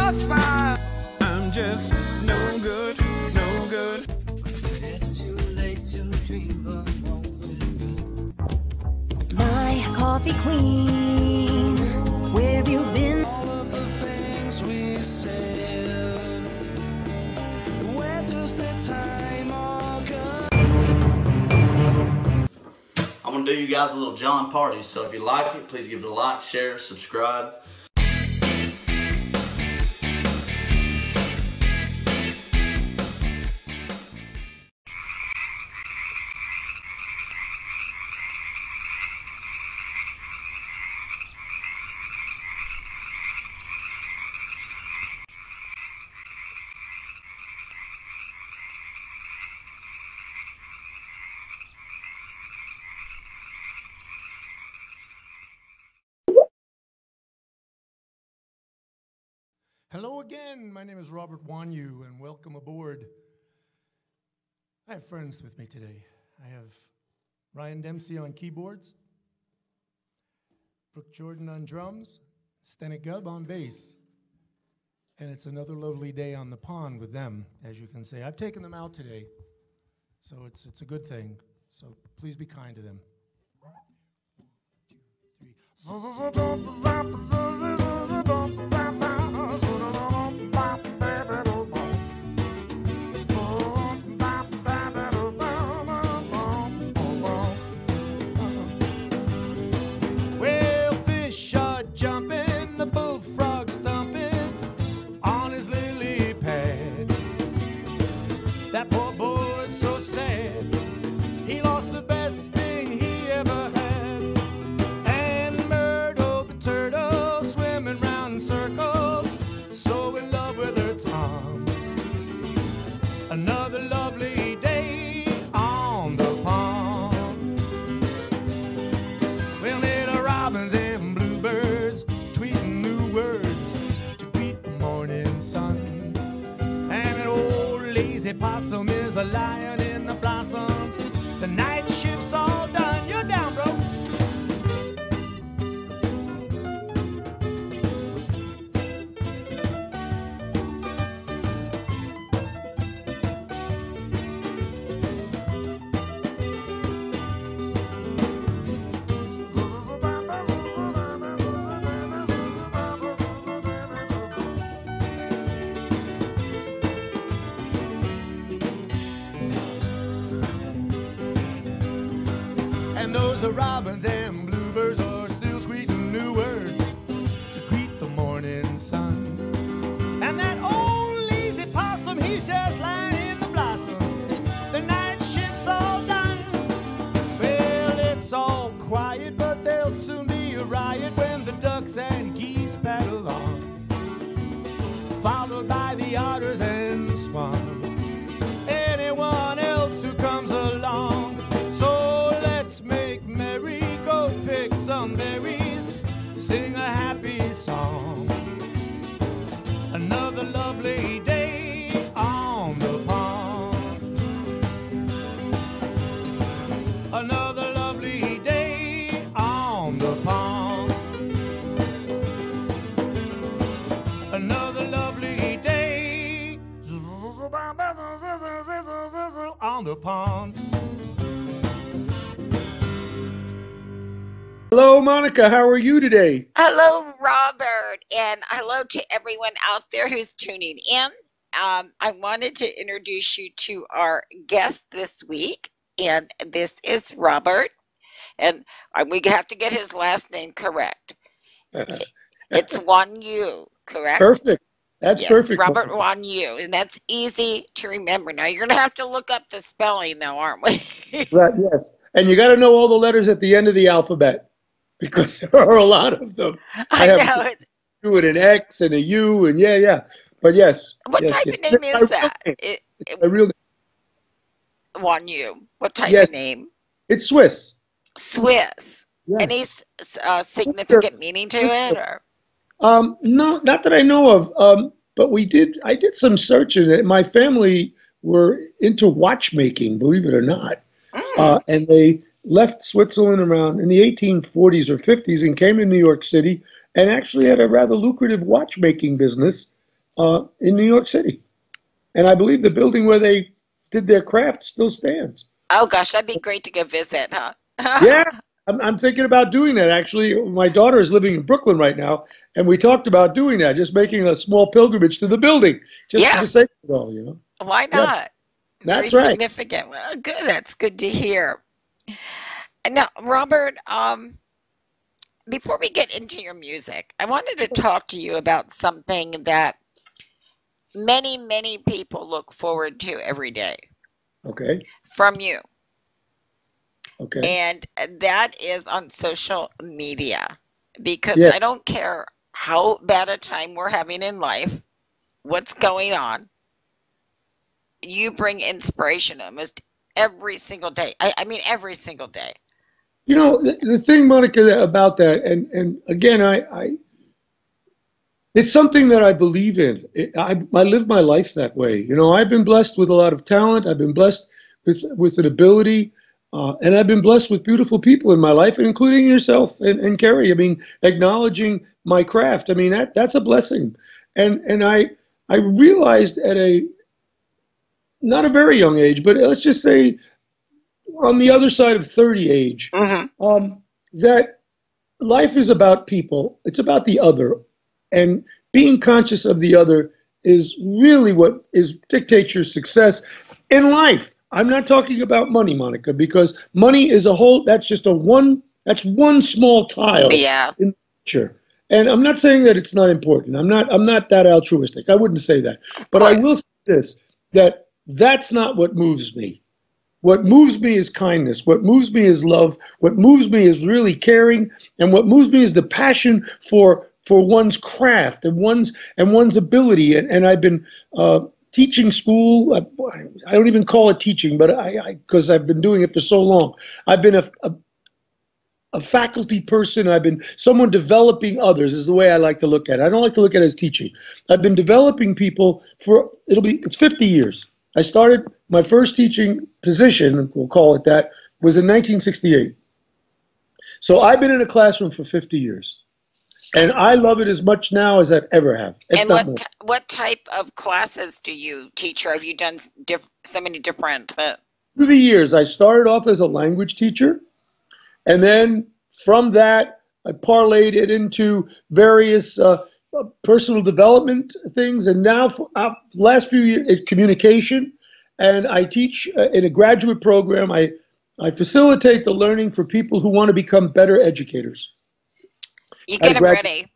crossfire. I'm just no good, no good. It's too late to dream of home. My coffee queen, where have you been? All of the things we said. Where does the time all go? I'm going to do you guys a little John party, so if you like it, please give it a like, share, subscribe. Hello again, my name is Robert Wuagneux, and welcome aboard. I have friends with me today. I have Ryan Dempsey on keyboards, Brooke Jordan on drums, Stenick Gubb on bass. And it's another lovely day on the pond with them, as you can see. I've taken them out today, so it's a good thing. So please be kind to them. 1, 2, 3. Well, fish are jumping, the bullfrog stomping on his lily pad. That poor boy's so sad, he lost the best thing he ever had. And Myrtle the turtle swimming round in circles, so in love with her Tom. Another lovely day on the pond. Well, little robins and bluebirds tweeting new words to greet the morning sun. And an old lazy possum is a lion in the blossoms. The night shift's all done. You're down, bro. And those are robins and bluebirds are still squeaking new words to greet the morning sun. And that old lazy possum, he's just lying in the blossoms. The night shift's all done. Well, it's all quiet, but there'll soon be a riot when the ducks and geese paddle on, followed by the otters and swans, anyone else who comes along. So let's make merry, go pick some berries, sing a happy song. Another lovely day on the pond. Another lovely day on the pond. Another lovely day on the pond. Hello, Monica. How are you today? Hello, Robert, and hello to everyone out there who's tuning in. I wanted to introduce you to our guest this week, and this is Robert, and we have to get his last name correct. It's Wuagneux, correct? Perfect. That's yes, perfect. Robert Wuagneux, and that's easy to remember. Now, you're going to have to look up the spelling, though, aren't we? Right, yes. And you got to know all the letters at the end of the alphabet, because there are a lot of them. I have know. a U and an X and a U, and yeah. But yes. What yes, type yes. of name It's is my that? real name. It's my real name. Wuagneux. What type Yes. of name? It's Swiss. Swiss. Yes. Any significant meaning to it, or? No, not that I know of. But I did some searching. My family were into watchmaking, believe it or not. And they left Switzerland around in the 1840s or 50s and came to New York City and actually had a rather lucrative watchmaking business in New York City. And I believe the building where they did their craft still stands. Oh gosh, that'd be great to go visit, huh? Yeah, I'm thinking about doing that. Actually, my daughter is living in Brooklyn right now, and we talked about doing that, just making a small pilgrimage to the building, just Yeah. for the sake of it all, you know. Why not? That's Very right. significant. Well, good. That's good to hear. Now, Robert, before we get into your music, I wanted to talk to you about something that many, many people look forward to every day Okay. from you. Okay. And that is on social media. Because Yeah. I don't care how bad a time we're having in life, what's going on, you bring inspiration almost every single day. I mean, every single day. You know, the thing, Monica, about that, and again, it's something that I believe in. I live my life that way. You know, I've been blessed with a lot of talent. I've been blessed with an ability, and I've been blessed with beautiful people in my life, including yourself and Carrie. I mean, acknowledging my craft. I mean, that's a blessing. And I realized at a not a very young age, but let's just say on the other side of 30 age, that life is about people. It's about the other. And being conscious of the other is really what dictates your success in life. I'm not talking about money, Monica, because money is that's one small tile Yeah. in the picture. And I'm not saying that it's not important. I'm not that altruistic. I wouldn't say that. But I will say this, that's not what moves me. What moves me is kindness. What moves me is love. What moves me is really caring. And what moves me is the passion for one's craft and one's ability. And I've been teaching school. I don't even call it teaching, but because I've been doing it for so long. I've been a faculty person. I've been someone developing others is the way I like to look at it. I don't like to look at it as teaching. I've been developing people it's 50 years. I started my first teaching position, we'll call it that, was in 1968. So I've been in a classroom for 50 years. And I love it as much now as I've ever have. And what type of classes do you teach, or have you done so many different? Through the years, I started off as a language teacher. And then from that, I parlayed it into various personal development things. And now, for last few years, it's communication. And I teach in a graduate program. I facilitate the learning for people who want to become better educators. You get them ready.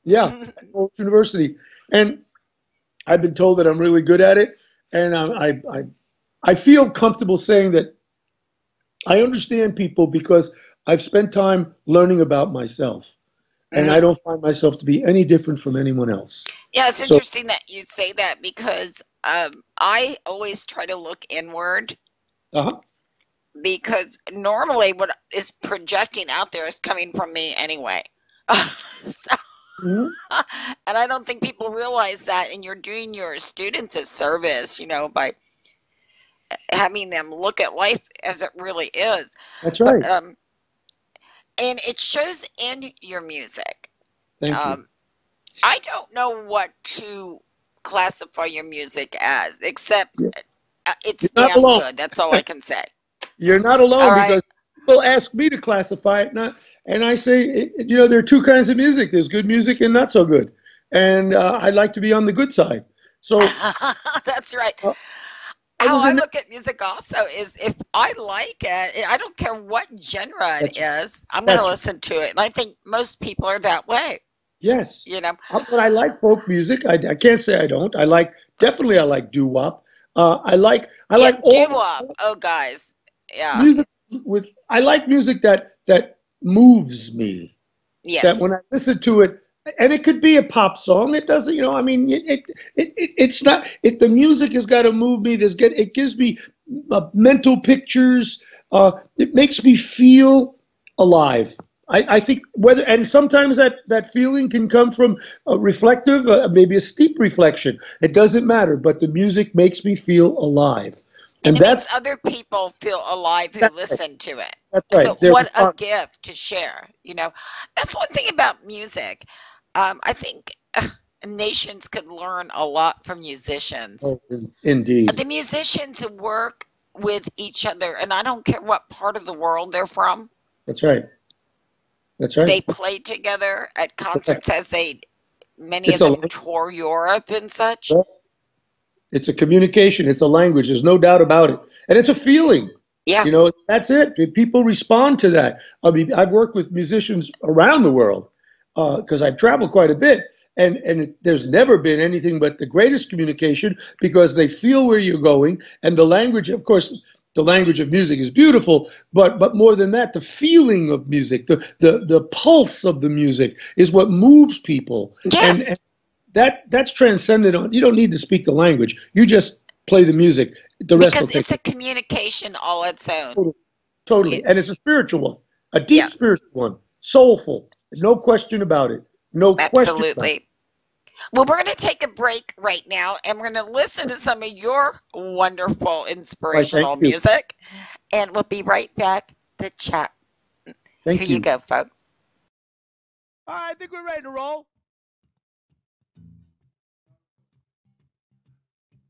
Yeah, at University. And I've been told that I'm really good at it. And I feel comfortable saying that I understand people because I've spent time learning about myself. And I don't find myself to be any different from anyone else. Yeah, it's interesting that you say that because I always try to look inward. Because normally what is projecting out there is coming from me anyway. And I don't think people realize that, and you're doing your students a service, by having them look at life as it really is. That's right. And it shows in your music. Thank you. I don't know what to classify your music as, except it's damn good. That's all I can say. You're not alone because people ask me to classify it, and I say, there are two kinds of music. There's good music and not so good. And I like to be on the good side. So that's right. How I look at music also is if I like it, I don't care what genre it is, I'm going to listen to it. And I think most people are that way. Yes. But I like folk music. I can't say I don't. I like doo-wop. I like doo-wop. Oh, guys. Yeah. Music I like music that moves me. Yes. That when I listen to it, and it could be a pop song. It doesn't, it's not. The music has got to move me. It gives me mental pictures. It makes me feel alive. I think and sometimes that feeling can come from a reflective, maybe a steep reflection. It doesn't matter, but the music makes me feel alive. And it makes other people feel alive who listen to it. That's right. So what a gift to share. That's one thing about music. I think nations could learn a lot from musicians. Oh, indeed. The musicians work with each other, and I don't care what part of the world they're from. That's right. That's right. They play together at concerts as many It's of them tour Europe and such. It's a communication. It's a language. There's no doubt about it. And it's a feeling. Yeah. You know, that's it. People respond to that. I mean, I've worked with musicians around the world because I've traveled quite a bit. And there's never been anything but the greatest communication because they feel where you're going. And the language, of course, the language of music is beautiful, but more than that, the feeling of music, the pulse of the music is what moves people. Yes. And that's transcendent on. You don't need to speak the language. You just play the music. The rest will Because take it's a communication all its own. totally. And it's a spiritual one, a deep spiritual one, soulful. No question about it. No question about it. Absolutely. Well, we're going to take a break right now, and we're going to listen to some of your wonderful inspirational music, and we'll be right back to chat. Thank you. Here you go, folks. All right, I think we're ready to roll.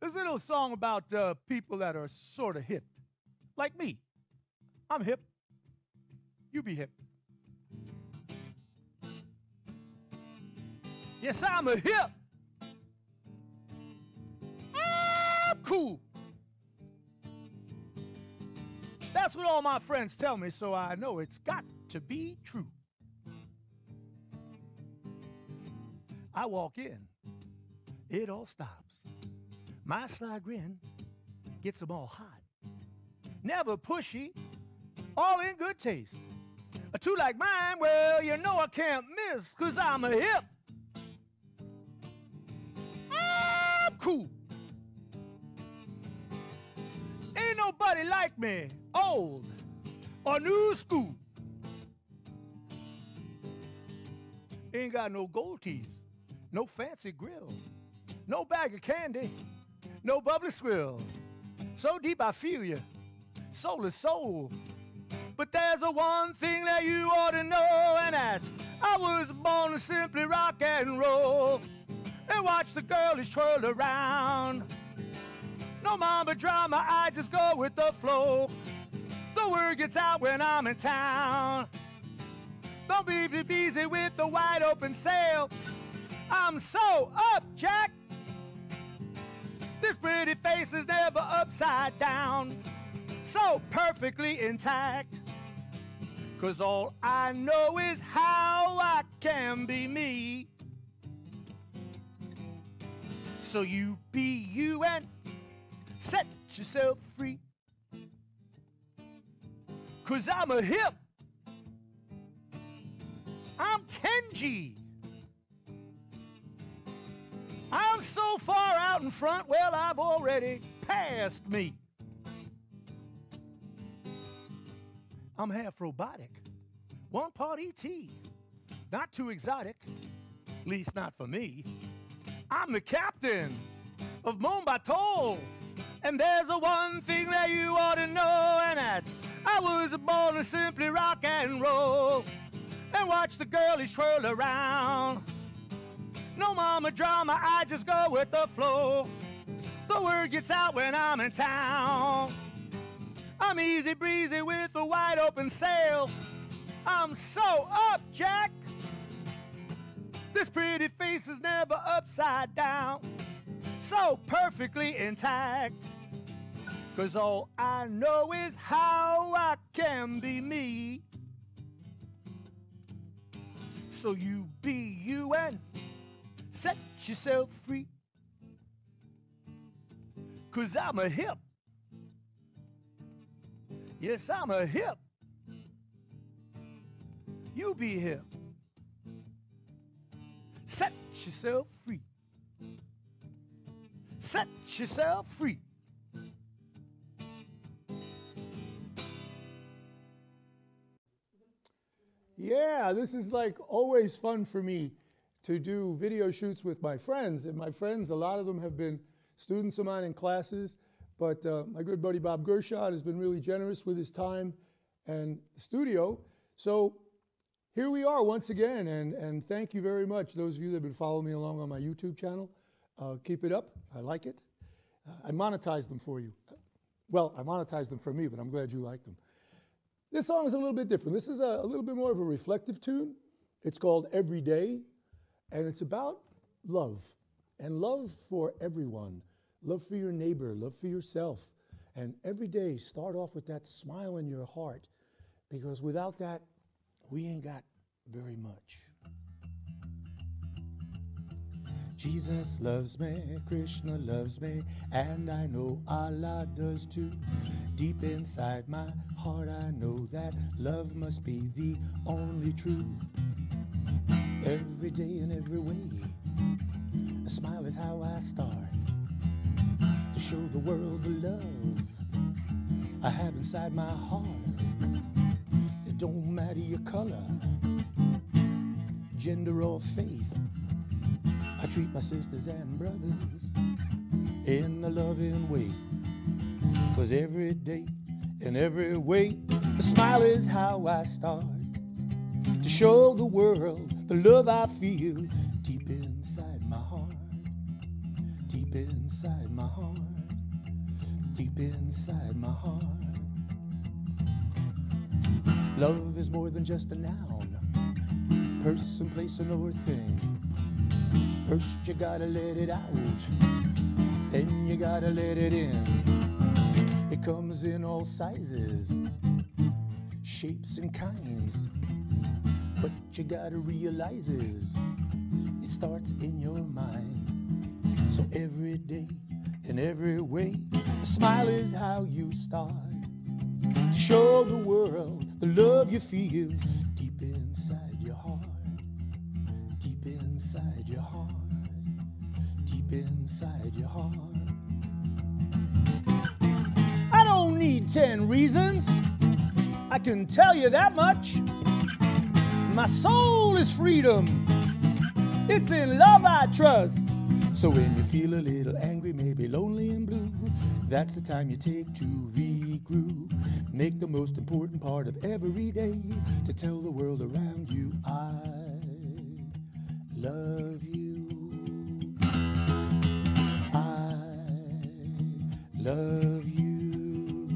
There's a little song about people that are sort of hip, like me. I'm hip. You be hip. Yes, I'm a hip. I'm cool. That's what all my friends tell me, so I know it's got to be true. I walk in, it all stops. My sly grin gets them all hot. Never pushy, all in good taste. A two like mine, well, you know I can't miss, 'cause I'm a hip. I'm cool. Ain't nobody like me, old or new school. Ain't got no gold teeth, no fancy grill, no bag of candy, no bubbly swill. So deep I feel you, soul to soul. But there's a one thing that you ought to know, and that's I was born to simply rock and roll. And watch the girlies twirl around. No mama drama, I just go with the flow. The word gets out when I'm in town. Don't be busy with the wide open sail. I'm so up, Jack. This pretty face is never upside down. So perfectly intact. 'Cause all I know is how I can be me. So you be you and set yourself free. 'Cause I'm a hip. I'm 10G. I'm so far out in front, well, I've already passed me. I'm half robotic, one part ET. Not too exotic, least not for me. I'm the captain of Mon Bateau. And there's a one thing that you ought to know, and that's I was born to simply rock and roll. And watch the girlies twirl around. No mama drama, I just go with the flow. The word gets out when I'm in town. I'm easy breezy with the wide open sail. I'm so up, Jack. This pretty face is never upside down. So perfectly intact. 'Cause all I know is how I can be me. So you be you and set yourself free. 'Cause I'm a hip. Yes, I'm a hip. You be hip. Set yourself free. Set yourself free. Yeah, this is like always fun for me to do video shoots with my friends. And my friends, a lot of them have been students of mine in classes, but my good buddy Bob Gershon has been really generous with his time and the studio. So here we are once again, and thank you very much, those of you that have been following me along on my YouTube channel. Keep it up. I like it. I monetize them for you. Well, I monetize them for me, but I'm glad you like them. This song is a little bit different. This is a little bit more of a reflective tune. It's called Every Day, and it's about love, and love for everyone. Love for your neighbor, love for yourself. And every day, start off with that smile in your heart, because without that, we ain't got very much. Jesus loves me, Krishna loves me, and I know Allah does too. Deep inside my heart, I know that love must be the only truth. Every day in every way, a smile is how I start to show the world the love I have inside my heart. It don't matter your color, gender or faith. I treat my sisters and brothers in a loving way. 'Cause every day, in every way, a smile is how I start to show the world the love I feel deep inside my heart. Deep inside my heart. Deep inside my heart. Love is more than just a noun, person, place, or thing. First you gotta let it out, then you gotta let it in. It comes in all sizes, shapes and kinds. What you gotta realize is, it starts in your mind. So every day, in every way, a smile is how you start to show the world the love you feel deep inside your heart. Deep inside your heart. Deep inside your heart. I don't need 10 reasons, I can tell you that much. My soul is freedom, it's in love I trust. So when you feel a little angry, maybe lonely and blue, that's the time you take to regroup. Make the most important part of every day to tell the world around you, I love you. I love you.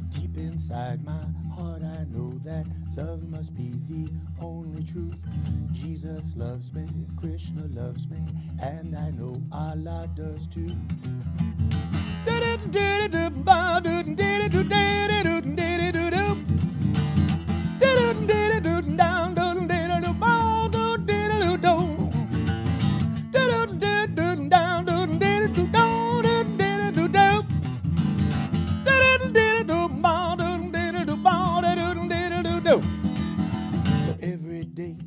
Deep inside my heart, I know that love must be the only truth. Jesus loves me, Krishna loves me, and I know Allah does too. So every day,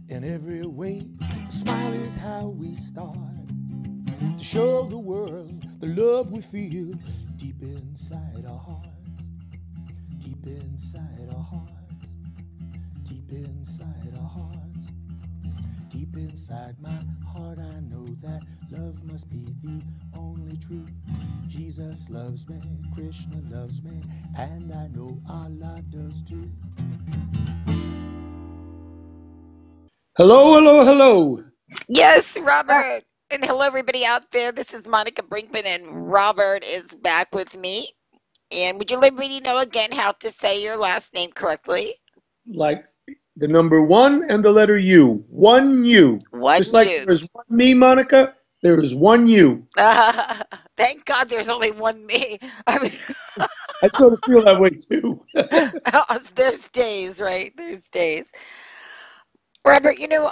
in every way, a smile is how we start to show the world the love we feel deep inside our hearts. Deep inside our hearts. Deep inside our hearts. Deep inside my heart, I know that love must be the only truth. Jesus loves me, Krishna loves me, and I know Allah does too. Hello, hello, hello. Yes, Robert. And hello, everybody out there. This is Monica Brinkman, and Robert is back with me. And would you let me know again how to say your last name correctly? Like the number 1 and the letter U. One U. One Just like U. there is one me, Monica, there is one you. Thank God there's only one me. I mean, I sort of feel that way too. there's days, right? There's days. Robert, you know,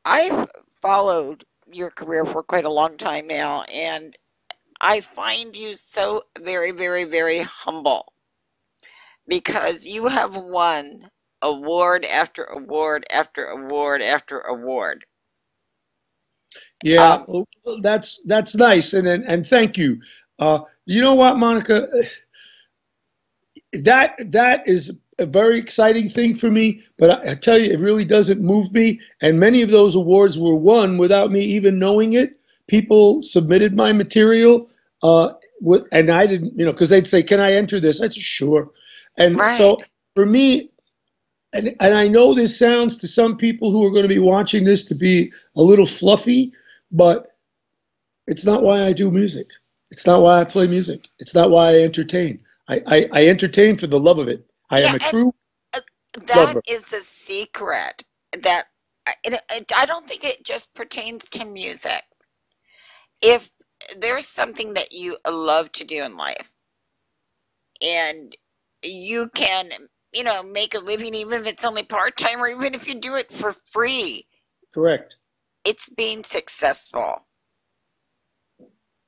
I've followed your career for quite a long time now, and I find you so very, very, very humble because you have won award after award after award after award. Yeah, well, that's nice, and thank you. You know what, Monica? That is a very exciting thing for me, but I tell you, it really doesn't move me. And many of those awards were won without me even knowing it. People submitted my material, and I didn't, because they'd say, "Can I enter this?" I said, "Sure." And Right. so for me, and I know this sounds to some people who are going to be watching this to be a little fluffy, but it's not why I do music. It's not why I play music. It's not why I entertain. I entertain for the love of it. I am a true that lover. is the secret. That I don't think it just pertains to music. If there's something that you love to do in life, and you can, make a living, even if it's only part-time, or even if you do it for free, Correct. it's being successful.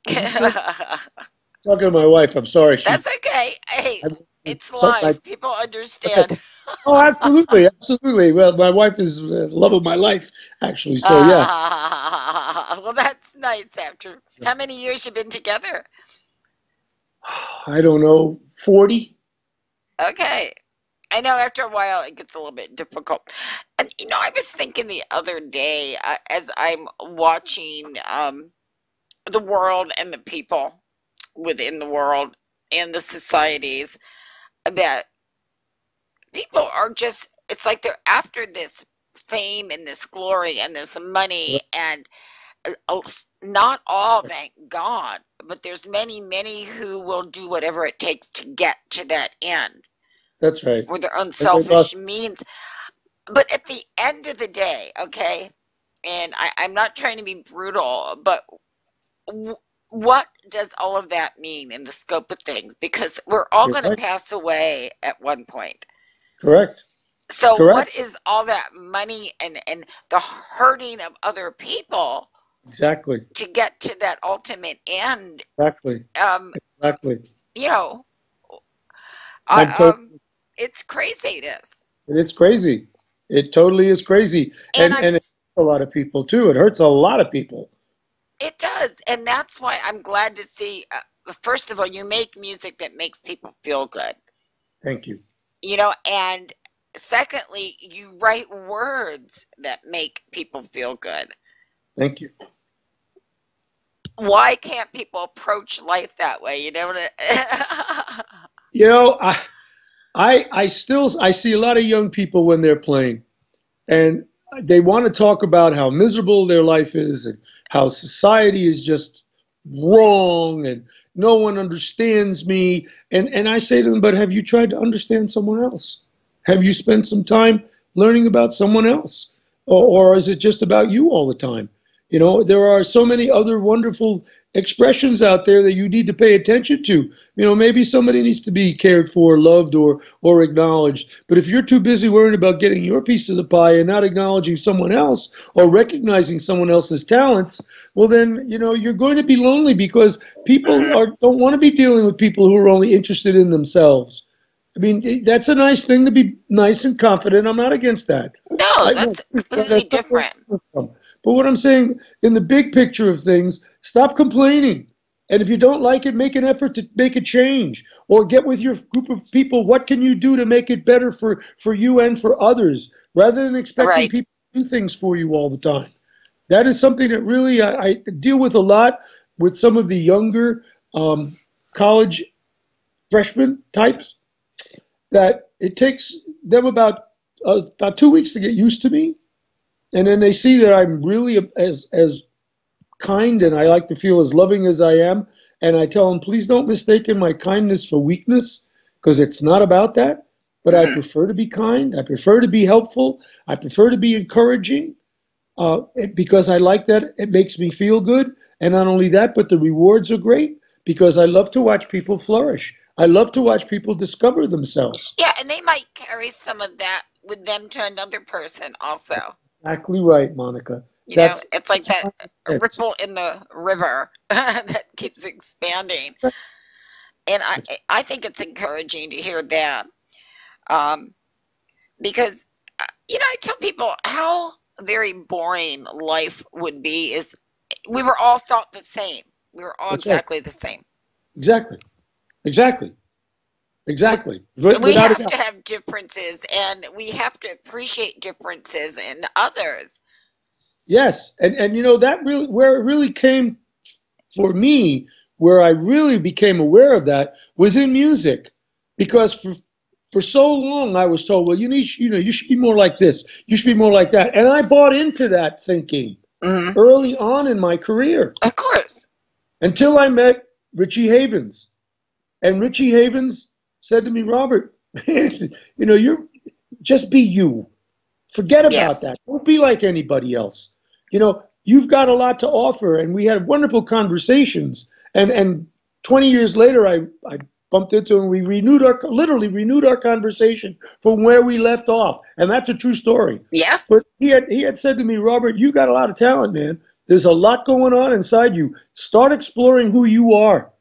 Talking to my wife, I'm sorry. That's okay. Hey, it's So- live. People understand. Oh, absolutely, absolutely. Well, my wife is the love of my life, actually. So yeah, Well, that's nice. After how many years you been together? I don't know, 40. Okay. I know after a while it gets a little bit difficult. And I was thinking the other day, as I'm watching the world and the people within the world and the societies, that people are just, it's like they're after this fame and this glory and this money, and not all, thank God, but there's many who will do whatever it takes to get to that end That's right. for their own selfish means. But at the end of the day, okay, and I'm not trying to be brutal, but what does all of that mean in the scope of things? Because we're all going to pass away at one point. Correct. So Correct. what is all that money and the hurting of other people Exactly. to get to that ultimate end? Exactly. Exactly. It's craziness. It's crazy. It totally is crazy. And it hurts a lot of people too. It hurts a lot of people. It does. And that's why I'm glad to see, first of all, you make music that makes people feel good. Thank you. And secondly, you write words that make people feel good. Thank you. Why can't people approach life that way? I see a lot of young people when they're playing, and they want to talk about how miserable their life is and how society is just wrong and no one understands me. And I say to them, but have you tried to understand someone else? Have you spent some time learning about someone else? Or is it just about you all the time? There are so many other wonderful expressions out there that you need to pay attention to. Maybe somebody needs to be cared for, loved, or acknowledged. But if you're too busy worrying about getting your piece of the pie and not acknowledging someone else or recognizing someone else's talents, well then, you're going to be lonely, because people don't want to be dealing with people who are only interested in themselves. I mean, that's a nice thing to be nice and confident. I'm not against that. No, that's completely different. But what I'm saying, in the big picture of things, stop complaining. And if you don't like it, make an effort to make a change, or get with your group of people. What can you do to make it better for you and for others, rather than expecting people to do things for you all the time? That is something that really I deal with a lot with some of the younger college freshman types, that it takes them about 2 weeks to get used to me. And then they see that I'm really as kind, and I like to feel as loving as I am. And I tell them, please don't mistake my kindness for weakness, because it's not about that. But I prefer to be kind. I prefer to be helpful. I prefer to be encouraging, because I like that. It makes me feel good. And not only that, but the rewards are great, because I love to watch people flourish. I love to watch people discover themselves. Yeah, and they might carry some of that with them to another person also. Exactly right, Monica. It's like that ripple in the river that keeps expanding. And I think it's encouraging to hear that. Because, I tell people how very boring life would be is we were all thought the same. We were all exactly the same. Exactly. We have to have differences, and we have to appreciate differences in others. Yes, and that really, where it really came for me, where I really became aware of that, was in music, because for so long I was told, well, you should be more like this. You should be more like that. And I bought into that thinking early on in my career. Of course. Until I met Richie Havens. And Richie Havens said to me, Robert, man, you're just be you. Forget about that. Don't be like anybody else. You've got a lot to offer. And we had wonderful conversations. And 20 years later, I bumped into him. We literally renewed our conversation from where we left off. And that's a true story. Yeah. But he had said to me, Robert, you got a lot of talent, man. There's a lot going on inside you. Start exploring who you are.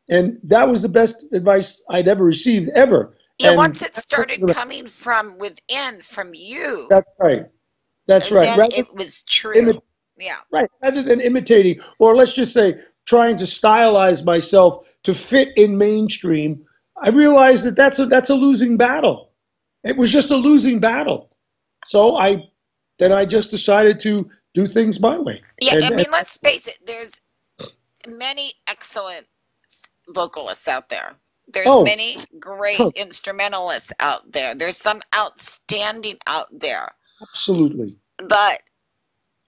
And that was the best advice I'd ever received, ever. Yeah, and once it started coming from within, from you. That's right. That's right. Then it was true. Yeah. Right. Rather than imitating, or let's just say trying to stylize myself to fit in mainstream, I realized that that's a losing battle. It was just a losing battle. So I just decided to do things my way. Yeah, I mean, let's face it. There's many excellent vocalists out there. There's many great instrumentalists out there. There's some outstanding out there. Absolutely. But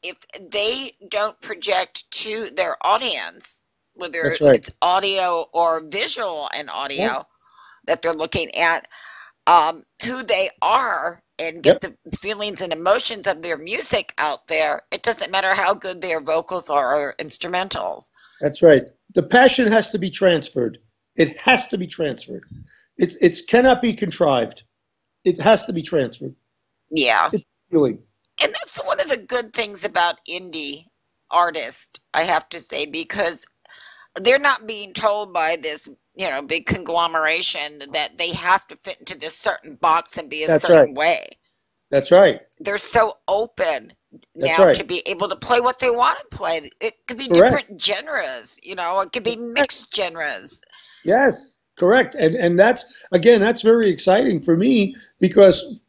if they don't project to their audience, whether it's audio or visual and audio that they're looking at, who they are and get the feelings and emotions of their music out there, it doesn't matter how good their vocals are or instrumentals. That's right. The passion has to be transferred. It has to be transferred. It cannot be contrived. It has to be transferred. Yeah. It's feeling. And that's one of the good things about indie artists, I have to say, because they're not being told by this, big conglomeration that they have to fit into this certain box and be a certain way. That's right. They're so open now to be able to play what they want to play. It could be different genres, it could be mixed genres. Yes, correct. And that's very exciting for me because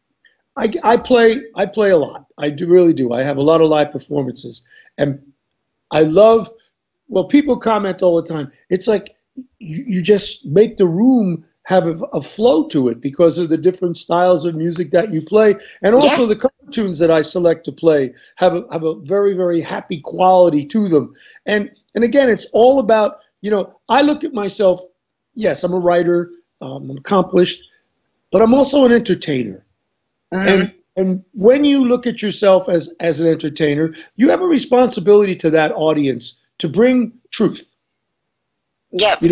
I play a lot. I really do. I have a lot of live performances. And I love, people comment all the time. It's like you just make the room have a flow to it because of the different styles of music that you play. And also the cover tunes that I select to play have a very, very happy quality to them. And again, it's all about, I look at myself, yes, I'm a writer, I'm accomplished, but I'm also an entertainer. And when you look at yourself as an entertainer, you have a responsibility to that audience to bring truth. Yes.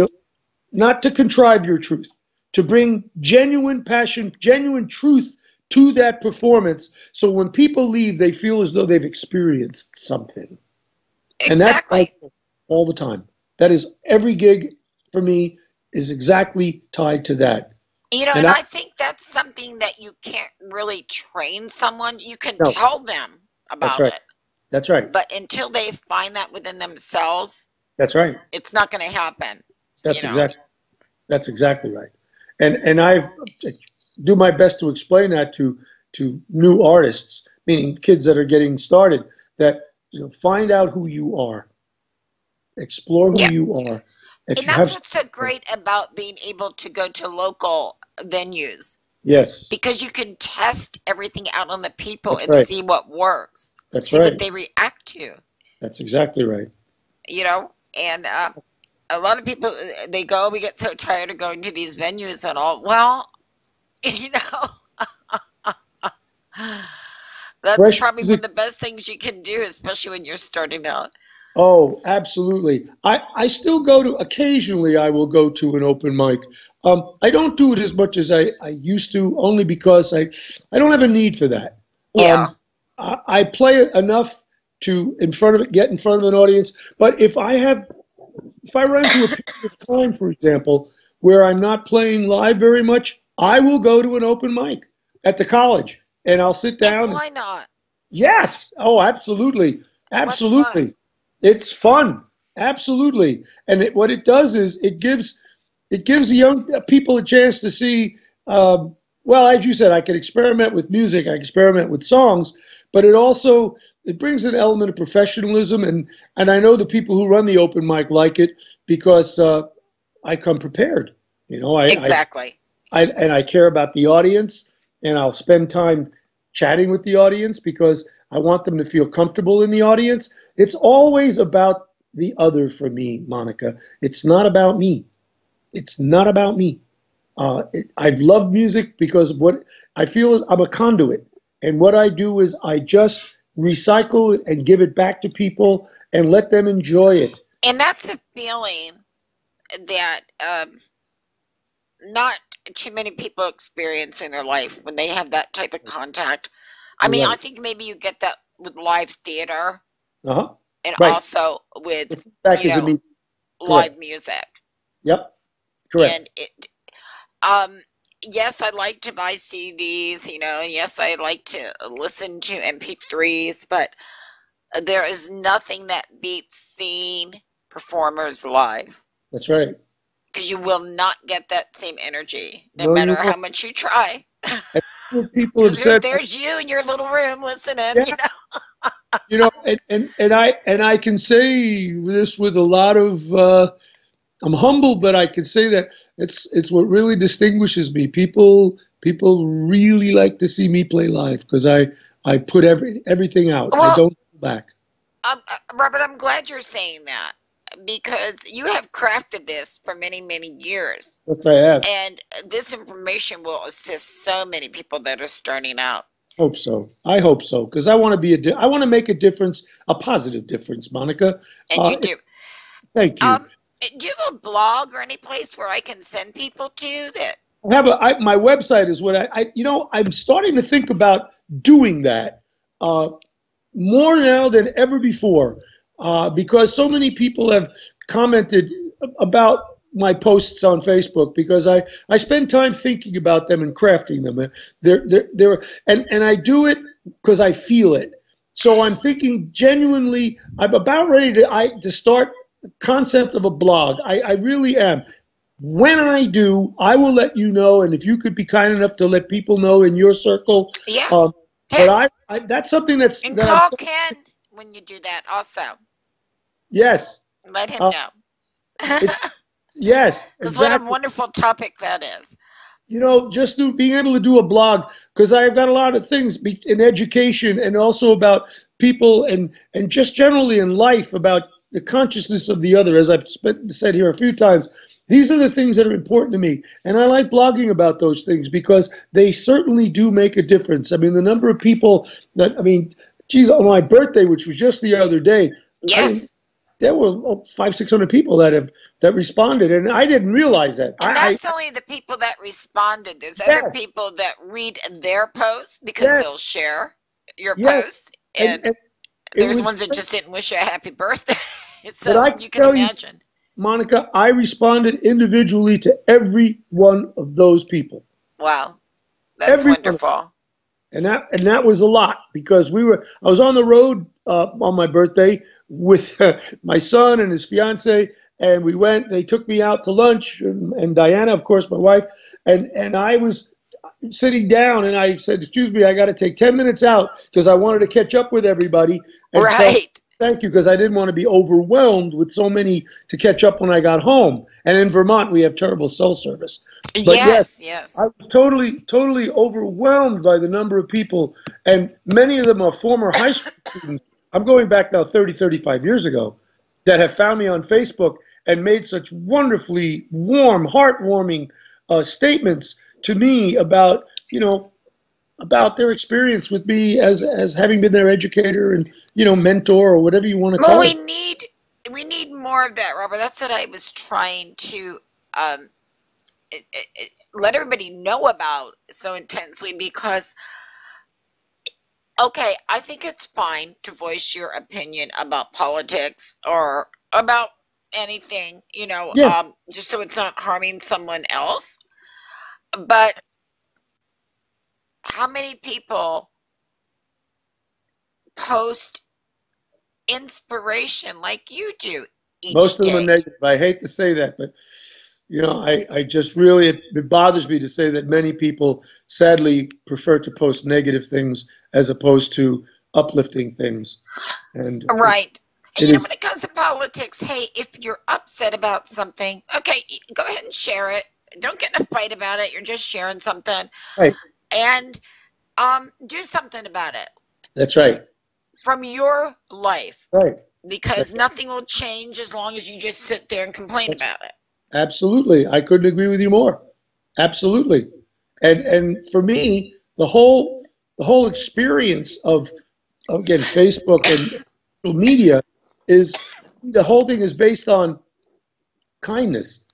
Not to contrive your truth, to bring genuine passion, genuine truth to that performance. So when people leave, they feel as though they've experienced something. Exactly. And that's like all the time. That is every gig for me is exactly tied to that. And I think that's something that you can't really train someone. You can tell them about it. That's right. But until they find that within themselves, that's right. It's not going to happen. That's exactly right. And I do my best to explain that to new artists, meaning kids that are getting started, that find out who you are, explore who you are. And that's what's so great about being able to go to local venues. Yes. Because you can test everything out on the people and see what works. That's see what they react to. That's exactly right. And a lot of people, they go, we get so tired of going to these venues and all. Well, that's probably one of the best things you can do, especially when you're starting out. Oh, absolutely. I still occasionally I will go to an open mic. I don't do it as much as I used to, only because I don't have a need for that. Yeah. I play it enough to get in front of an audience. But if I run into a period of time, for example, where I'm not playing live very much, I will go to an open mic at the college and I'll sit down. And why not? Yes. Oh, absolutely. Absolutely. It's fun. Absolutely. And what it does is it gives the young people a chance to see, as you said, I can experiment with music, I can experiment with songs, but it brings an element of professionalism. And I know the people who run the open mic like it because I come prepared. Exactly. I care about the audience, and I'll spend time chatting with the audience because I want them to feel comfortable in the audience. It's always about the other for me, Monica. It's not about me. It's not about me. I've loved music because what I feel is I'm a conduit. And what I do is I just recycle it and give it back to people and let them enjoy it. And that's a feeling that not too many people experience in their life when they have that type of contact. I mean, I think maybe you get that with live theater and Right. also with The feedback is immediate. live music. Yep. Correct. And it, yes, I like to buy CDs, you know, and yes, I like to listen to MP3s, but there is nothing that beats seeing performers live. That's right. Because you will not get that same energy, no No, matter you how won't. much you try. And that's what people have said. There's you in your little room listening, Yeah. you know. You know, and I can say this with a lot of I'm humble, but I can say that it's what really distinguishes me. People really like to see me play live because I put everything out. Well, I don't go back. Robert, I'm glad you're saying that because you have crafted this for many, many years. That's what I have. And this information will assist so many people that are starting out. Hope so. I hope so because I want to I want to make a difference, a positive difference, Monica. And you do. Thank you. Do you have a blog or any place where I can send people to that? I have my website is what I'm starting to think about doing that more now than ever before because so many people have commented about my posts on Facebook because I spend time thinking about them and crafting them. And I do it because I feel it. So I'm thinking genuinely, I'm about ready to start the concept of a blog. I really am. When I do, I will let you know. And if you could be kind enough to let people know in your circle. Yeah. But that's something that's. And call Ken when you do that also. Yes. Let him know. Yes. Because what a wonderful topic that is. You know, just being able to do a blog, because I've got a lot of things in education and also about people and just generally in life about the consciousness of the other, as I've said here a few times. These are the things that are important to me. And I like blogging about those things because they certainly do make a difference. I mean, the number of people geez, on my birthday, which was just the other day. Yes. There were 500-600 people that responded, and I didn't realize that. And that's only the people that responded. There's other people that read their posts because they'll share your posts, and there's ones that just didn't wish you a happy birthday. So you can imagine. Monica, I responded individually to every one of those people. Wow, that's wonderful. And that was a lot because I was on the road on my birthday with my son and his fiance, and they took me out to lunch, and Diana, of course, my wife, and I was sitting down, and I said, excuse me, I got to take 10 minutes out because I wanted to catch up with everybody. And right. So, thank you, because I didn't want to be overwhelmed with so many to catch up when I got home. And in Vermont, we have terrible cell service. But yes. I was totally overwhelmed by the number of people, and many of them are former high school students. I'm going back now 30, 35 years ago, that have found me on Facebook and made such wonderfully warm, heartwarming statements to me about, about their experience with me as having been their educator and, mentor or whatever you want to call it. We need more of that, Robert. That's what I was trying to let everybody know about so intensely because, okay, I think it's fine to voice your opinion about politics or about anything, just so it's not harming someone else. But how many people post inspiration like you do each Most of them day? are negative. I hate to say that, but I just really, it bothers me to say that many people sadly prefer to post negative things as opposed to uplifting things. And right. And when it comes to politics, hey, if you're upset about something, okay, go ahead and share it. don't get in a fight about it. You're just sharing something, Right. and do something about it That's right. from your life, Right. because nothing will change as long as you just sit there and complain about it. Absolutely. I couldn't agree with you more. Absolutely. And for me, the whole experience of again Facebook and social media is the whole thing is based on kindness.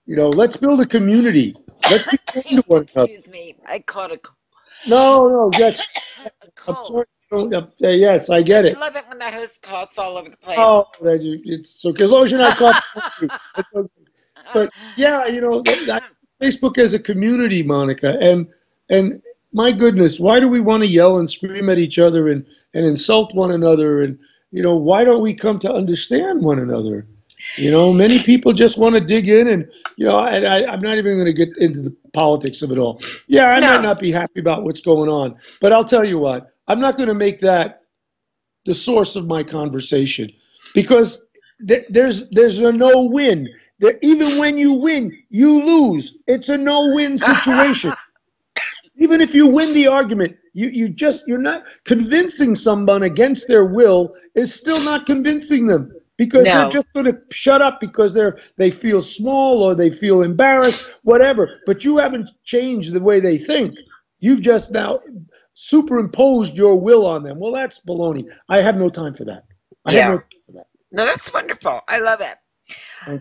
Let's build a community. Let's be kind to one another. Excuse me, I caught a No, that's I'm cold. sorry. Yes, I get I it. love it when the host coughs all over the place. Oh, it's so as long as you're not coughing. It's okay. But yeah, Facebook as a community, Monica, and my goodness, why do we want to yell and scream at each other and insult one another? And why don't we come to understand one another? Many people just want to dig in, and I'm not even going to get into the politics of it all. Yeah, I might not be happy about what's going on, but I'll tell you what, I'm not going to make that the source of my conversation, because there's a no-win. Even when you win, you lose. It's a no-win situation. Even if you win the argument, you're not convincing someone against their will is still not convincing them, because they're just going to shut up because they feel small or they feel embarrassed, whatever. But you haven't changed the way they think. You've just now superimposed your will on them. Well, that's baloney. I have no time for that. I have no time for that. No, that's wonderful. I love it.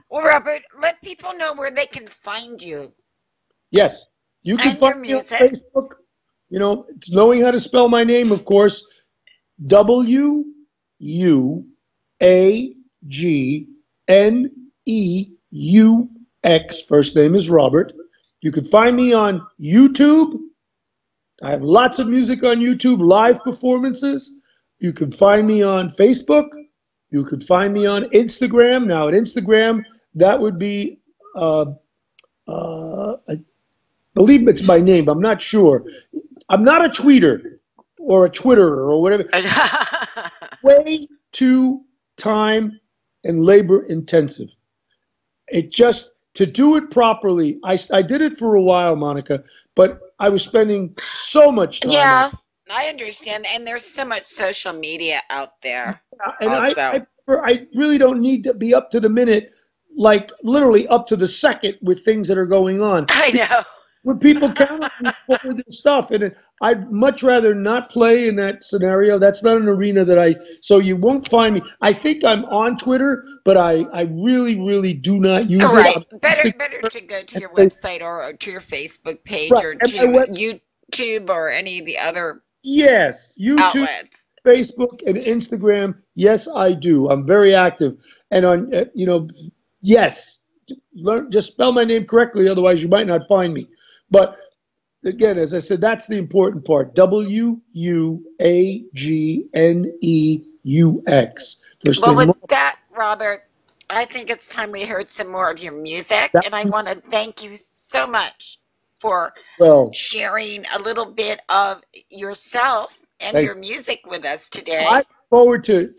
Well, Robert, let people know where they can find you. Yes. You can find me on Facebook. It's knowing how to spell my name, of course. Wuagneux. First name is Robert. You can find me on YouTube. I have lots of music on YouTube, live performances. You can find me on Facebook. You can find me on Instagram. Now, at Instagram, that would be, I believe it's my name. I'm not sure. I'm not a tweeter or a Twitterer or whatever. Way too time and labor intensive. To do it properly, I did it for a while, Monica, but I was spending so much time. Yeah, I understand. And there's so much social media out there. And I really don't need to be up to the minute, like literally up to the second with things that are going on. I know. When people count on me for this stuff, and I'd much rather not play in that scenario. That's not an arena so you won't find me. I think I'm on Twitter, but I really, really do not use it. Better to go to your website or to your Facebook page or to YouTube or any of the other YouTube, outlets. Facebook, and Instagram. Yes, I do. I'm very active, and on yes, just spell my name correctly. Otherwise, you might not find me. But again, as I said, that's the important part. Wuagneux. Well, with that, Robert, I think it's time we heard some more of your music. And I want to thank you so much for sharing a little bit of yourself and your music with us today. I look forward to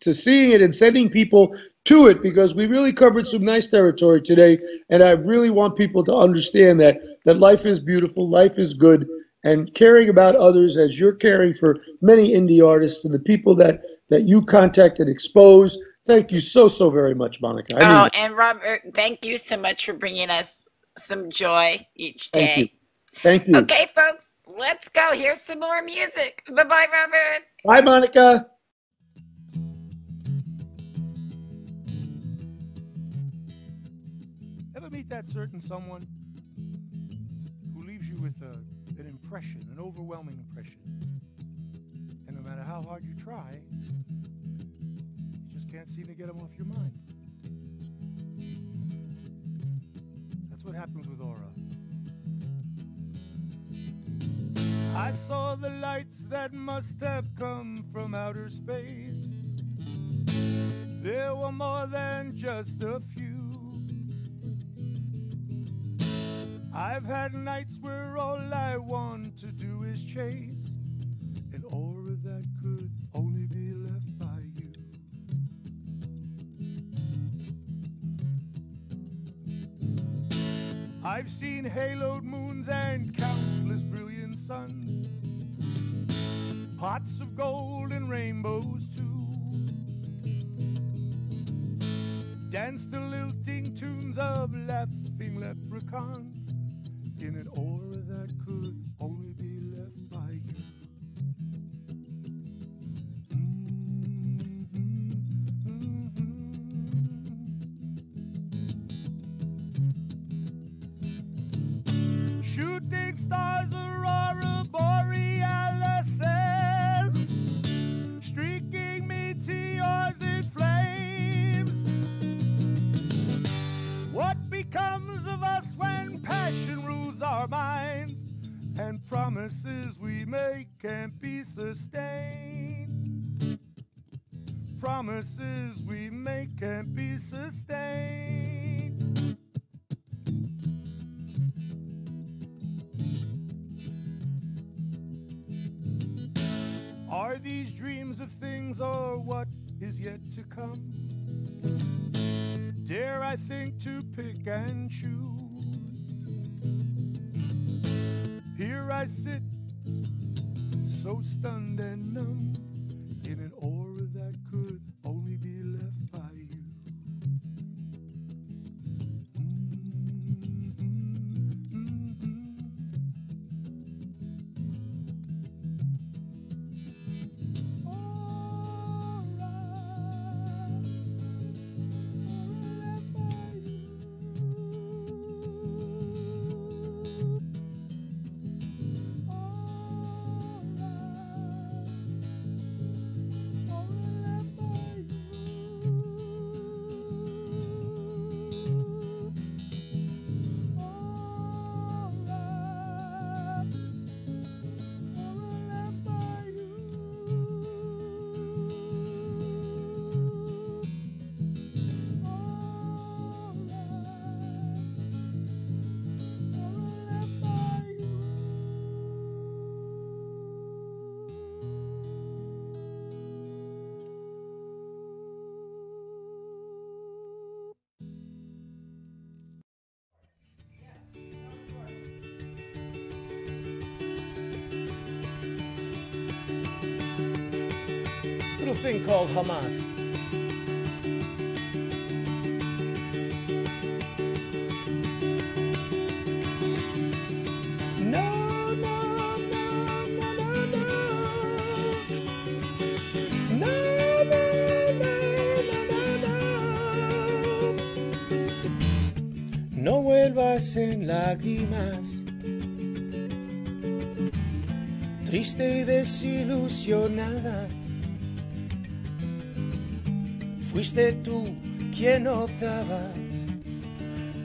seeing it and sending people to it, because we really covered some nice territory today, and I really want people to understand that life is beautiful, life is good, and caring about others as you're caring for many indie artists and the people that you contact and expose. Thank you so very much, Monica. And Robert, thank you so much for bringing us some joy each day. Thank you. Okay, folks, let's go. Here's some more music. Bye-bye, Robert. Bye, Monica. Ever meet that certain someone who leaves you with an impression, an overwhelming impression? And no matter how hard you try, you just can't seem to get them off your mind. That's what happens with aura. I saw the lights that must have come from outer space. There were more than just a few. I've had nights where all I want to do is chase an aura that could only be left by you. I've seen haloed moons and countless brilliant suns, pots of gold and rainbows too, dance to lilting tunes of laughing leprechauns in an aura that could only be left by you. Shooting stars, aurora borealis, streaking meteors in flames. What becomes of us when passion rules our minds and promises we make can't be sustained? Promises we make can't be sustained. Are these dreams of things or what is yet to come? Dare I think to pick and choose? Here I sit, so stunned and numb, in an aura that could only be left by you. Little thing called Hamas. No, no, no, no, no, no. No, no, no, no, no. No vuelvas en lágrimas, triste y desilusionada. Fuiste tú quien optaba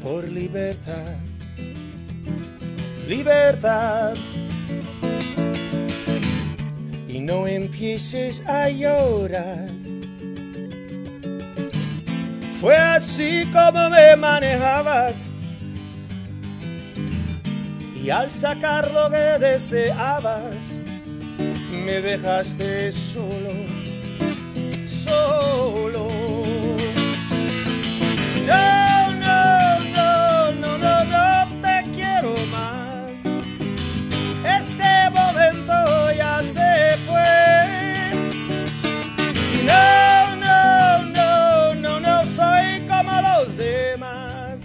por libertad, libertad. Y no empieces a llorar. Fue así como me manejabas, y al sacar lo que deseabas, me dejaste solo, solo. No, no, no, no, no, no te quiero más. Este momento ya se fue. No, no, no, no, no soy como los demás.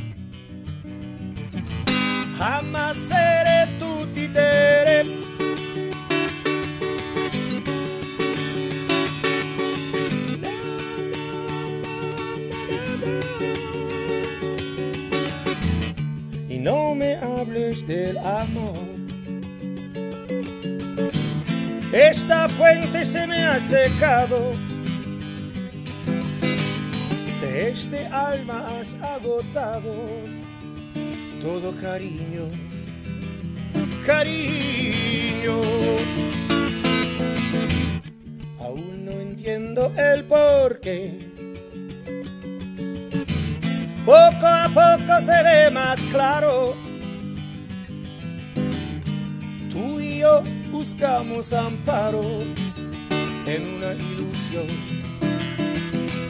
Jamás seré tu títere. Y no me hables del amor. Esta fuente se me ha secado. De este alma has agotado todo cariño, cariño. Aún no entiendo el porqué. Poco a poco se ve más claro. Tú y yo buscamos amparo en una ilusión,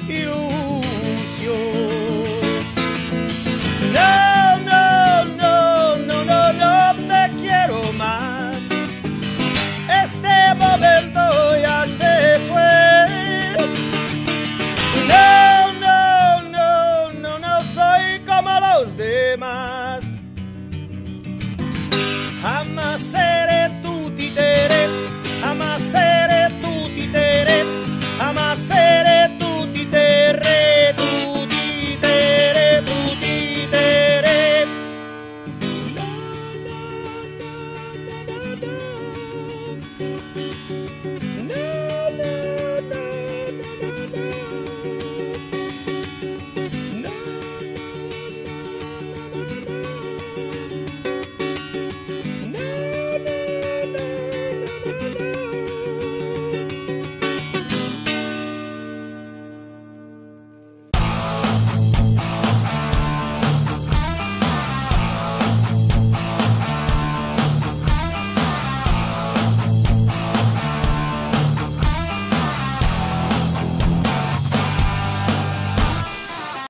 ilusión. No.